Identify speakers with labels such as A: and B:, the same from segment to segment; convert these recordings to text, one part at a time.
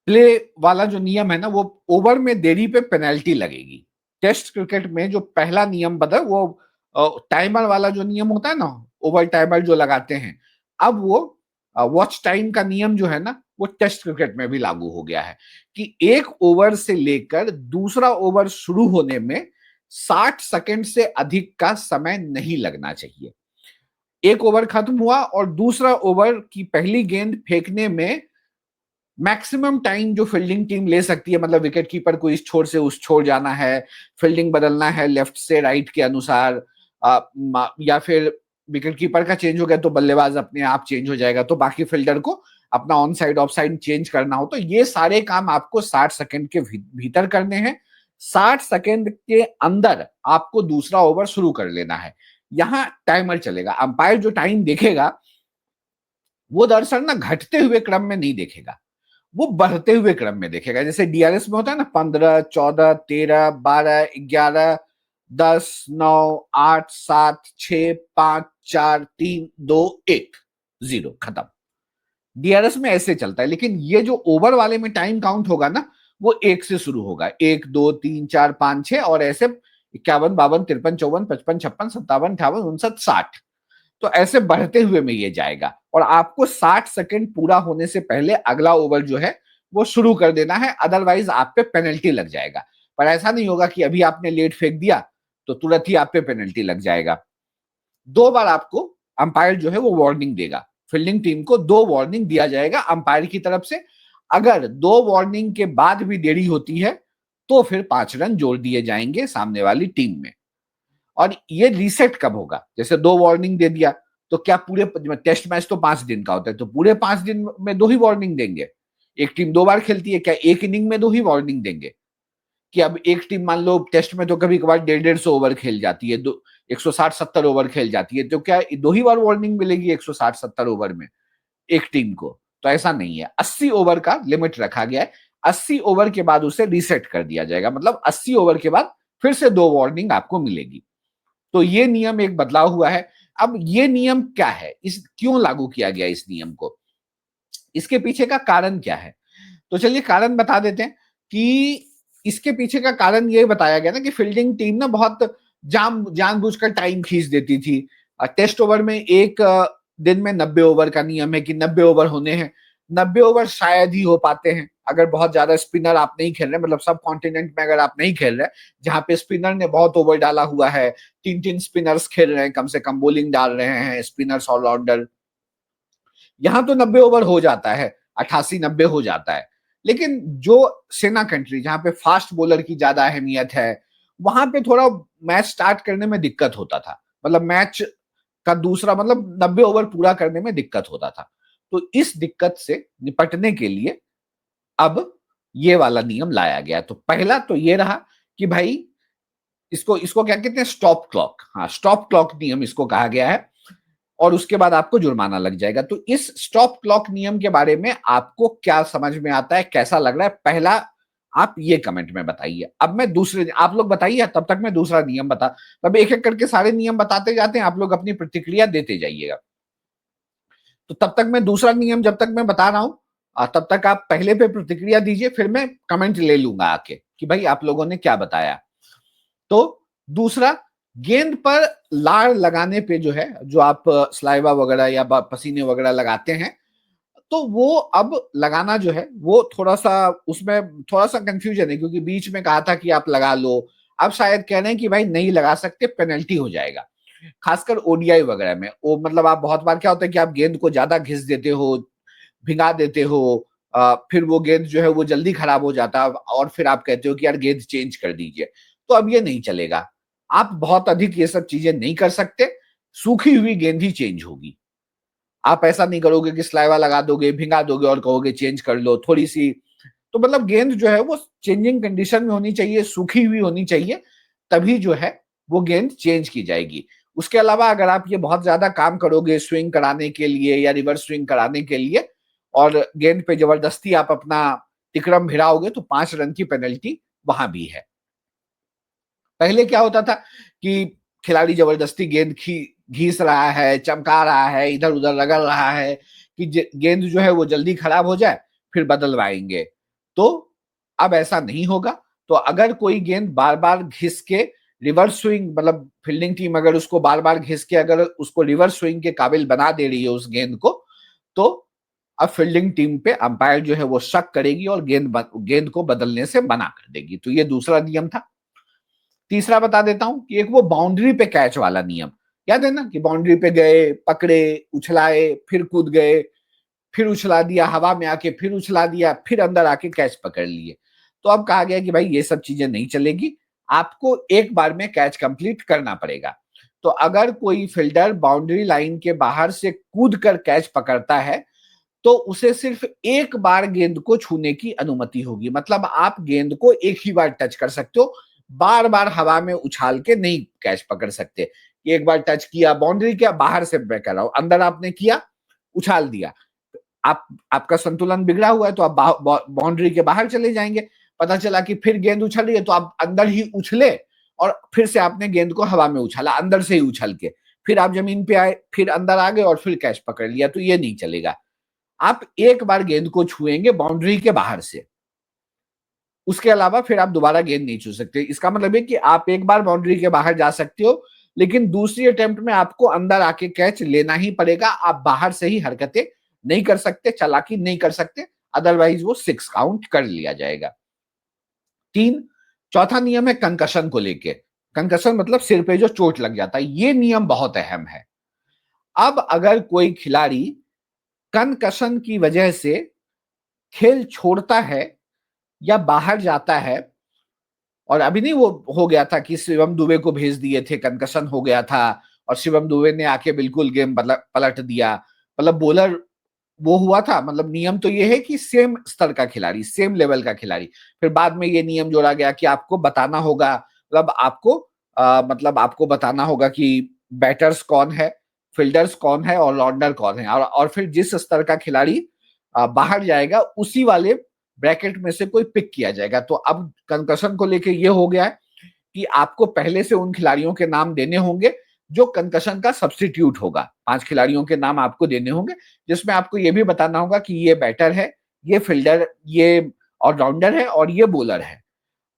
A: Play वाला जो नियम है ना, वो ओवर में देरी पे पेनल्टी लगेगी। टेस्ट क्रिकेट में जो पहला नियम बदल, वो टाइमर वाला जो नियम होता है ना, ओवर टाइमर जो लगाते हैं, अब वो वॉच टाइम का नियम जो है ना, वो टेस्ट क्रिकेट में भी लागू हो गया है कि एक ओवर से लेकर दूसरा ओवर शुरू होने में 60 सेकंड से अधिक का समय नहीं लगना चाहिए। एक ओवर खत्म हुआ और दूसरा ओवर की पहली गेंद फेंकने में मैक्सिमम टाइम जो फील्डिंग टीम ले सकती है, मतलब विकेट कीपर को इस छोर से उस छोर जाना है, फील्डिंग बदलना है लेफ्ट से राइट के अनुसार, या फिर विकेट कीपर का चेंज हो गया तो बल्लेबाज अपने आप चेंज हो जाएगा, तो बाकी फील्डर को अपना on side of side change करना हो, तो ये सारे काम आपको 60 सेकंड के भीतर करने हैं। 60 सेकंड के अंदर आपको दूसरा ओवर शुरू कर लेना है। यहाँ टाइमर चलेगा, अंपायर जो टाइम देखेगा वो दरअसल ना घटते हुए क्रम में नहीं देखेगा, वो बढ़ते हुए क्रम में देखेगा। जैसे डीआरएस में होता है ना, 15, 14, 13, 12, 11, 10, 9, 8, 7, 6, 5, 4, 3, 2, 1, 0, खत्म। डीआरएस में ऐसे चलता है, लेकिन ये जो ओवर वाले में टाइम काउंट होगा ना, वो 1 से शुरू होगा। 1, 2, 3, 4, 5, 6 और ऐसे 51, 52, 53, 54, 55, 56, 57, 58, 59, 60, तो ऐसे बढ़ते हुए में ये जाएगा और आपको 60 सेकंड पूरा होने से पहले अगला ओवर जो है वो शुरू कर देना है, अदरवाइज आप पे पेनल्टी लग जाएगा। पर ऐसा नहीं होगा कि अभी आपने लेट फेंक दिया तो तुरंत ही आप पे पेनल्टी लग जाएगा। 2 बार आपको अंपायर जो है वो वार्निंग देगा, फील्डिंग टीम को 2 वार्निंग दिया जाएगा अंपायर की तरफ से। अगर 2 वार्निंग के बाद भी देरी होती है तो फिर 5 रन जोड़ दिए जाएंगे सामने वाली टीम में। और ये रीसेट कब होगा? जैसे 2 वार्निंग दे दिया तो क्या पूरे टेस्ट मैच तो 5 दिन का होता है, तो पूरे 5 दिन में 2 ही वार्निंग देंगे? एक टीम 2 बार खेलती है, क्या एक इनिंग में 2 ही वार्निंग देंगे? कि अब एक टीम मान लो टेस्ट में तो कभी कभार 150 ओवर खेल जाती है, 160-70 ओवर खेल जाती है, तो क्या 2 ही बार वार्निंग मिलेगी 160-70 ओवर में एक टीम को? तो ऐसा नहीं है, 80 ओवर का लिमिट रखा गया है। 80 ओवर के बाद उसे रीसेट कर दिया जाएगा, मतलब 80 ओवर के बाद फिर से 2 वार्निंग आपको मिलेगी। तो ये नियम एक बदलाव हुआ है। अब ये नियम क्या है, इस क्यों लागू किया गया इस नियम को, इसके पीछे का कारण क्या है? तो चलिए कारण बता देते हैं कि इसके पीछे का कारण ये बताया गया ना कि फील्डिंग टीम ना बहुत जानबूझकर टाइम खींच देती थी। टेस्ट ओवर में एक दिन में 90 ओवर का नियम है कि 90 ओवर होने हैं। 90 ओवर शायद ही हो पाते हैं अगर बहुत ज्यादा स्पिनर आप नहीं खेल रहे, मतलब सब कॉन्टिनेंट में अगर आप नहीं खेल रहे, जहां पे स्पिनर ने बहुत ओवर डाला हुआ है, 3-3 स्पिनर्स खेल रहे हैं, कम से कम बॉलिंग डाल रहे हैं स्पिनर्स ऑलराउंडर, यहां तो 90 ओवर हो जाता है, 88-90 हो जाता है। लेकिन जो सेना कंट्री जहां पे फास्ट बॉलर की ज्यादा अहमियत है, वहां पे थोड़ा मैच स्टार्ट करने में दिक्कत होता था, मतलब मैच का दूसरा मतलब 90 ओवर पूरा करने में दिक्कत होता था। तो इस दिक्कत से निपटने के लिए अब ये वाला नियम लाया गया। तो पहला तो ये रहा कि भाई इसको इसको क्या कहते हैं, स्टॉप क्लॉक। हाँ, स्टॉप क्लॉक नियम इसको कहा गया है और उसके बाद आपको जुर्माना लग जाएगा। तो इस स्टॉप क्लॉक नियम के बारे में आपको क्या समझ में आता है, कैसा लग रहा है, पहला आप ये कमेंट में बताइए। अब मैं दूसरे, आप लोग बताइए, तब तक मैं दूसरा नियम बता, तब एक एक करके सारे नियम बताते जाते हैं, आप लोग अपनी प्रतिक्रिया देते जाइएगा। तो तब तक मैं दूसरा नियम जब तक मैं बता रहा हूं, तब तक आप पहले पे प्रतिक्रिया दीजिए, फिर मैं कमेंट ले लूंगा आके कि भाई आप लोगों ने क्या बताया। तो दूसरा, गेंद पर लार लगाने पे जो है, जो आप सलाइवा वगैरह या पसीने वगैरह लगाते हैं, तो वो अब लगाना जो है वो थोड़ा सा, उसमें थोड़ा सा कंफ्यूजन है, क्योंकि बीच में कहा था कि आप लगा लो, अब शायद कह रहे हैं कि भाई नहीं लगा सकते, पेनल्टी हो जाएगा। खासकर ओडीआई वगैरह में, वो मतलब आप बहुत बार क्या होता है कि आप गेंद को ज्यादा घिस देते हो, भिगा देते हो, फिर वो गेंद जो है वो जल्दी खराब हो जाता है और फिर आप कहते हो कि यार गेंद चेंज कर दीजिए। तो अब ये नहीं चलेगा, आप बहुत अधिक ये सब चीजें नहीं कर सकते, सूखी हुई गेंद ही चेंज होगी। आप ऐसा नहीं करोगे कि स्लाइवा लगा दोगे, भिंगा दोगे और कहोगे चेंज कर लो थोड़ी सी। तो मतलब गेंद जो है वो चेंजिंग कंडीशन में होनी चाहिए, सूखी हुई होनी चाहिए, तभी जो है वो गेंद चेंज की जाएगी। उसके अलावा अगर आप ये बहुत ज्यादा काम करोगे स्विंग कराने के लिए या रिवर्स स्विंग कराने के लिए और गेंद पे जबरदस्ती आप अपना तिकड़म भिड़ाओगे, तो 5 रन की पेनल्टी वहां भी है। पहले क्या होता था कि खिलाड़ी जबरदस्ती गेंद घीस रहा है, चमका रहा है, इधर उधर रगड़ रहा है कि गेंद जो है वो जल्दी खराब हो जाए, फिर बदलवाएंगे। तो अब ऐसा नहीं होगा। तो अगर कोई गेंद बार बार घिस के रिवर्स स्विंग, मतलब फील्डिंग टीम अगर उसको बार बार घिस के अगर उसको रिवर्स स्विंग के काबिल बना दे रही है उस गेंद को, तो अब फील्डिंग टीम पे अंपायर जो है वो शक करेगी और गेंद को बदलने से मना कर देगी। तो ये दूसरा नियम था। तीसरा बता देता हूं कि एक वो बाउंड्री पे कैच वाला नियम, याद है ना कि बाउंड्री पे गए, पकड़े, उछलाए, फिर कूद गए, फिर उछला दिया, हवा में आके फिर उछला दिया, फिर अंदर आके कैच पकड़ लिए। तो अब कहा गया कि भाई ये सब चीजें नहीं चलेगी, आपको एक बार में कैच कंप्लीट करना पड़ेगा। तो अगर कोई फील्डर बाउंड्री लाइन के बाहर से कूद कर कैच पकड़ता है तो उसे सिर्फ एक बार गेंद को छूने की अनुमति होगी। मतलब आप गेंद को एक ही बार टच कर सकते हो, बार बार हवा में उछाल के नहीं कैच पकड़ सकते। एक बार टच किया, बाउंड्री के बाहर से मैं कह रहा हूं, अंदर आपने किया, उछाल दिया, आपका संतुलन बिगड़ा हुआ है तो आप बाउंड्री के बाहर चले जाएंगे। पता चला कि फिर गेंद उछल रही है तो आप अंदर ही उछले और फिर से आपने गेंद को हवा में उछाला, अंदर से ही उछल के, फिर आप जमीन पे आए, फिर अंदर आ गए और फिर कैच पकड़ लिया। तो ये नहीं चलेगा। आप एक बार गेंद को छुएंगे बाउंड्री के बाहर से, उसके अलावा फिर आप दोबारा गेंद नहीं छू सकते। इसका मतलब है कि आप एक बार बाउंड्री के बाहर जा सकते हो, लेकिन दूसरी अटेम्प्ट में आपको अंदर आके कैच लेना ही पड़ेगा। आप बाहर से ही हरकतें नहीं कर सकते, चालाकी नहीं कर सकते, अदरवाइज वो 6 काउंट कर लिया जाएगा। चौथा नियम है कंकशन को लेके। कंकशन मतलब सिर पे जो चोट लग जाता है, ये नियम बहुत अहम है। अब अगर कोई खिलाड़ी कंकशन की वजह से खेल छोड़ता है या बाहर जाता है, और अभी नहीं वो हो गया था कि शिवम दुबे को भेज दिए थे, कंकशन हो गया था और शिवम दुबे ने आके बिल्कुल गेम पलट दिया, मतलब बॉलर वो हुआ था। मतलब नियम तो ये है कि सेम स्तर का खिलाड़ी, सेम लेवल का खिलाड़ी, फिर बाद में ये नियम जोड़ा गया कि आपको बताना होगा, मतलब आपको बताना होगा कि बैटर्स कौन है, फील्डर्स कौन है और ऑलराउंडर कौन है, और फिर जिस स्तर का खिलाड़ी बाहर जाएगा उसी वाले ब्रैकेट में से कोई पिक किया जाएगा। तो अब कंकशन को लेके ये हो गया है कि आपको पहले से उन खिलाड़ियों के नाम देने होंगे जो कंकशन का सब्स्टिट्यूट होगा। 5 खिलाड़ियों के नाम आपको देने होंगे, जिसमें आपको ये भी बताना होगा कि ये बैटर है, ये फील्डर, ये ऑलराउंडर है और ये बॉलर है।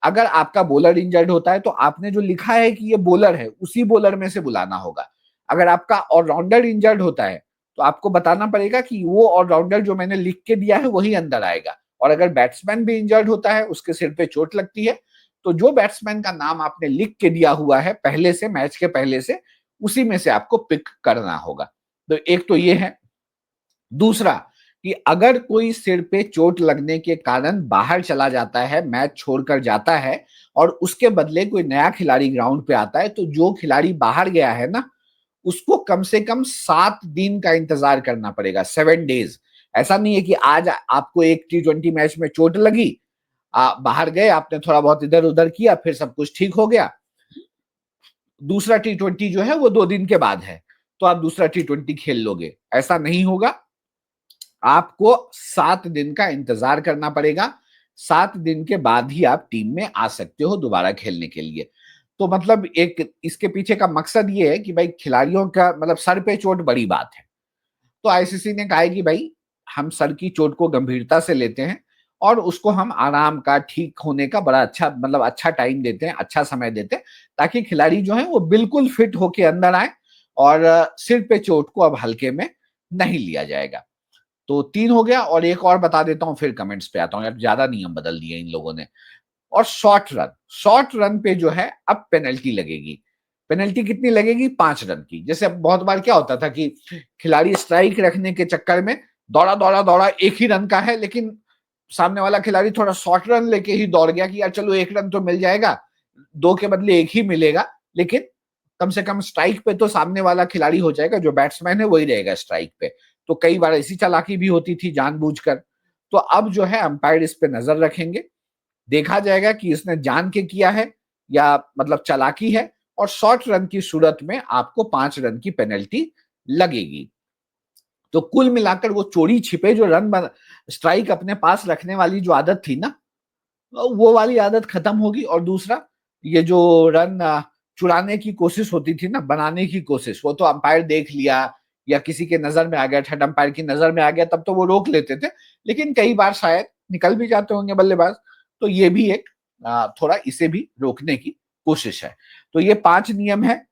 A: अगर आपका बॉलर इंजर्ड होता है तो आपने जो लिखा है कि ये बॉलर है उसी बॉलर में से बुलाना होगा। अगर आपका ऑलराउंडर इंजर्ड होता है तो आपको बताना पड़ेगा कि वो ऑलराउंडर जो मैंने लिख के दिया है वही अंदर आएगा। और अगर बैट्समैन भी इंजर्ड होता है, उसके सिर पे चोट लगती है, तो जो बैट्समैन का नाम आपने लिख के दिया हुआ है पहले से, मैच के पहले से, उसी में से आपको पिक करना होगा। तो एक तो ये है। दूसरा कि अगर कोई सिर पे चोट लगने के कारण बाहर चला जाता है, मैच छोड़कर जाता है और उसके बदले कोई नया खिलाड़ी ग्राउंड पे आता है, तो जो खिलाड़ी बाहर गया है ना, उसको कम से कम 7 दिन का इंतजार करना पड़ेगा, 7 डेज। ऐसा नहीं है कि आज आपको एक T20 मैच में चोट लगी, बाहर गए, आपने थोड़ा बहुत इधर उधर किया, फिर सब कुछ ठीक हो गया, दूसरा T20 जो है वो 2 दिन के बाद है, तो आप दूसरा T20 खेल लोगे, ऐसा नहीं होगा। आपको 7 दिन का इंतजार करना पड़ेगा। 7 दिन के बाद ही आप टीम में आ सकते हो दोबारा खेलने के लिए। तो मतलब एक इसके पीछे का मकसद ये है कि भाई खिलाड़ियों का मतलब सर पे चोट बड़ी बात है। तो आईसीसी ने कहा है कि भाई हम सर की चोट को गंभीरता से लेते हैं और उसको हम आराम का, ठीक होने का बड़ा अच्छा, मतलब अच्छा टाइम देते हैं, अच्छा समय देते हैं, ताकि खिलाड़ी जो है वो बिल्कुल फिट होके अंदर आए और सिर पे चोट को अब हल्के में नहीं लिया जाएगा। तो 3 हो गया और एक और बता देता हूं, फिर कमेंट्स पे आता हूं। यार ज्यादा नियम बदल दिए इन लोगों ने। और शॉर्ट रन पे जो है अब पेनल्टी लगेगी। पेनल्टी कितनी लगेगी? 5 रन की। जैसे अब बहुत बार क्या होता था कि खिलाड़ी स्ट्राइक रखने के चक्कर में दौड़ा दौड़ा दौड़ा, एक ही रन का है, लेकिन सामने वाला खिलाड़ी थोड़ा शॉर्ट रन लेके ही दौड़ गया कि यार चलो 1 रन तो मिल जाएगा, 2 के बदले 1 ही मिलेगा, लेकिन कम से कम स्ट्राइक पे तो सामने वाला खिलाड़ी हो जाएगा, जो बैट्समैन है वही रहेगा स्ट्राइक पे। तो कई बार ऐसी चालाकी भी होती थी जानबूझकर। तो अब जो है अंपायर इस पे नजर रखेंगे, देखा जाएगा कि इसने जान के किया है या मतलब चालाकी है, और शॉर्ट रन की सूरत में आपको 5 रन की पेनल्टी लगेगी। तो कुल मिलाकर वो चोरी छिपे जो स्ट्राइक अपने पास रखने वाली जो आदत थी ना, वो वाली आदत खत्म होगी। और दूसरा, ये जो रन चुराने की कोशिश होती थी ना, बनाने की कोशिश, वो तो अंपायर देख लिया या किसी के नजर में आ गया, थर्ड अंपायर की नजर में आ गया, तब तो वो रोक लेते थे। लेकिन कई बार शायद निकल भी जाते होंगे बल्लेबाज। तो ये भी एक थोड़ा इसे भी रोकने की कोशिश है। तो ये 5 नियम है